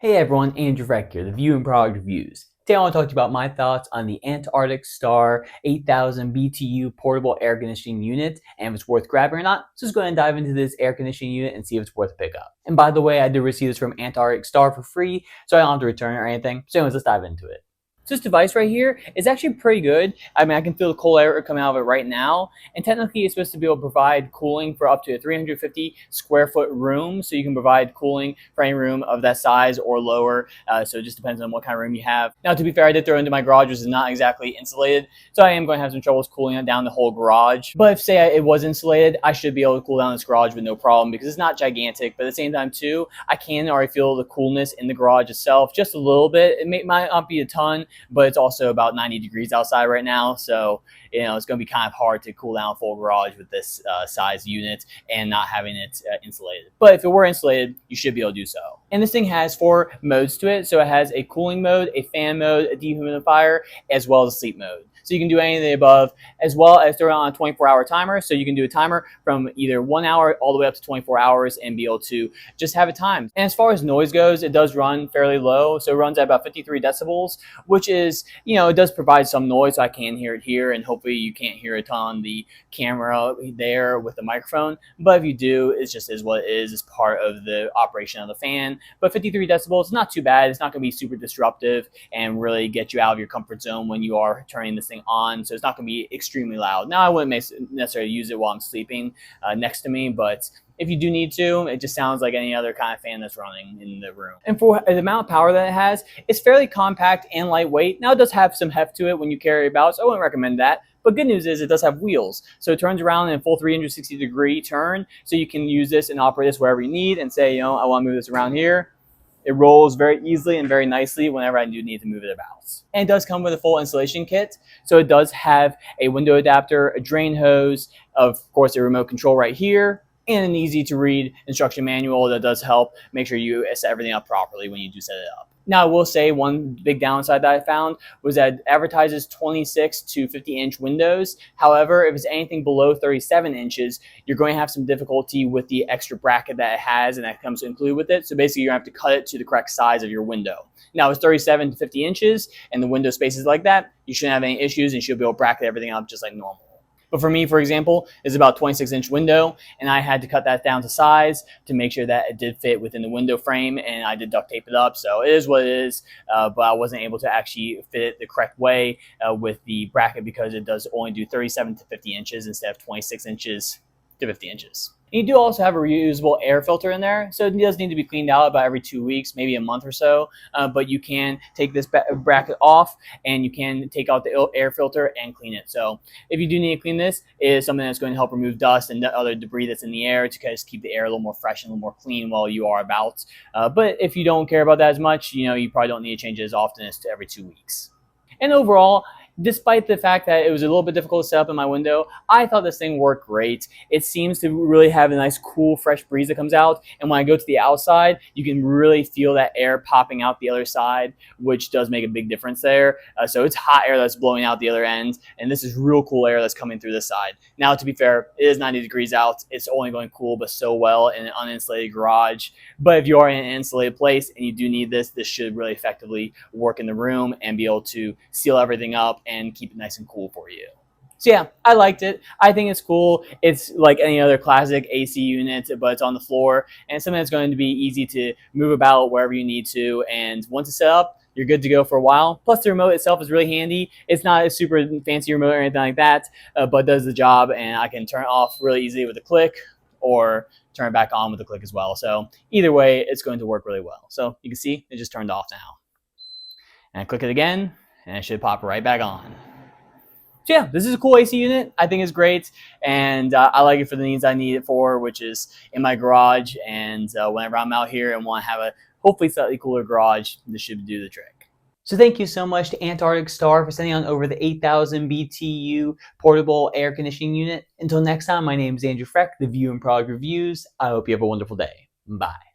Hey everyone, Andrew Frech here, the View and Product Reviews. Today I want to talk to you about my thoughts on the Antarctic Star 8000 BTU portable air conditioning unit and if it's worth grabbing or not. So let's go ahead and dive into this air conditioning unit and see if it's worth a pickup. And by the way, I did receive this from Antarctic Star for free, so I don't have to return it or anything. So anyways, let's dive into it. So this device right here is actually pretty good. I mean, I can feel the cold air coming out of it right now. And technically, it's supposed to be able to provide cooling for up to a 350 square foot room. So you can provide cooling for any room of that size or lower. So it just depends on what kind of room you have. Now, to be fair, I did throw it into my garage, which is not exactly insulated. So I am going to have some troubles cooling it down the whole garage. But if, say, it was insulated, I should be able to cool down this garage with no problem because it's not gigantic. But at the same time, too, I can already feel the coolness in the garage itself just a little bit. It might not be a ton, but it's also about 90 degrees outside right now. So, it's going to be kind of hard to cool down a full garage with this size unit and not having it insulated. But if it were insulated, you should be able to do so. And this thing has 4 modes to it. So it has a cooling mode, a fan mode, a dehumidifier, as well as a sleep mode. So you can do any of the above, as well as throw it on a 24-hour timer. So you can do a timer from either 1 hour all the way up to 24 hours and be able to just have it timed. And as far as noise goes, it does run fairly low. So it runs at about 53 decibels, which is, it does provide some noise. So I can hear it here, and hopefully you can't hear it on the camera there with the microphone. But if you do, it just is what it is. It's part of the operation of the fan. But 53 decibels is not too bad. It's not going to be super disruptive and really get you out of your comfort zone when you are turning this thing on, so it's not going to be extremely loud. Now, I wouldn't necessarily use it while I'm sleeping next to me, but if you do need to, it just sounds like any other kind of fan that's running in the room. And for the amount of power that it has, it's fairly compact and lightweight. Now, it does have some heft to it when you carry it about, so I wouldn't recommend that. But good news is it does have wheels. So it turns around in a full 360-degree turn, so you can use this and operate this wherever you need and say, I want to move this around here. It rolls very easily and very nicely whenever I do need to move it about. And it does come with a full installation kit. So it does have a window adapter, a drain hose, of course a remote control right here, and an easy to read instruction manual that does help make sure you set everything up properly when you do set it up. Now, I will say one big downside that I found was that it advertises 26 to 50-inch windows. However, if it's anything below 37 inches, you're going to have some difficulty with the extra bracket that it has and that comes included with it. So basically, you're going to have to cut it to the correct size of your window. Now, if it's 37 to 50 inches and the window space is like that, you shouldn't have any issues and you should be able to bracket everything up just like normal. But for me, for example, it's about a 26-inch window, and I had to cut that down to size to make sure that it did fit within the window frame, and I did duct tape it up. So it is what it is, but I wasn't able to actually fit it the correct way with the bracket because it does only do 37 to 50 inches instead of 26 inches to 50 inches. And you do also have a reusable air filter in there, so it does need to be cleaned out about every 2 weeks, maybe a month or so, but you can take this bracket off and you can take out the air filter and clean it. So if you do need to clean this, it is something that's going to help remove dust and other debris that's in the air to kind of keep the air a little more fresh and a little more clean while you are about. But if you don't care about that as much, you probably don't need to change it as often as to every 2 weeks. And overall, despite the fact that it was a little bit difficult to set up in my window, I thought this thing worked great. It seems to really have a nice, cool, fresh breeze that comes out. And when I go to the outside, you can really feel that air popping out the other side, which does make a big difference there. So it's hot air that's blowing out the other end. And this is real cool air that's coming through this side. Now, to be fair, it is 90 degrees out. It's only going to cool, but so well in an uninsulated garage. But if you are in an insulated place and you do need this, this should really effectively work in the room and be able to seal everything up and keep it nice and cool for you. So yeah, I liked it. I think it's cool. It's like any other classic AC unit, but it's on the floor and something that's going to be easy to move about wherever you need to. And once it's set up, you're good to go for a while. Plus the remote itself is really handy. It's not a super fancy remote or anything like that, but does the job, and I can turn it off really easily with a click or turn it back on with a click as well. So either way, it's going to work really well. So you can see it just turned off now. And I click it again, and it should pop right back on. So yeah, this is a cool AC unit. I think it's great, and I like it for the needs I need it for, which is in my garage, and whenever I'm out here and want to have a hopefully slightly cooler garage, this should do the trick. So thank you so much to Antarctic Star for sending on over the 8000 BTU portable air conditioning unit. Until next time, my name is Andrew Frech, the View and Product Reviews. I hope you have a wonderful day. Bye.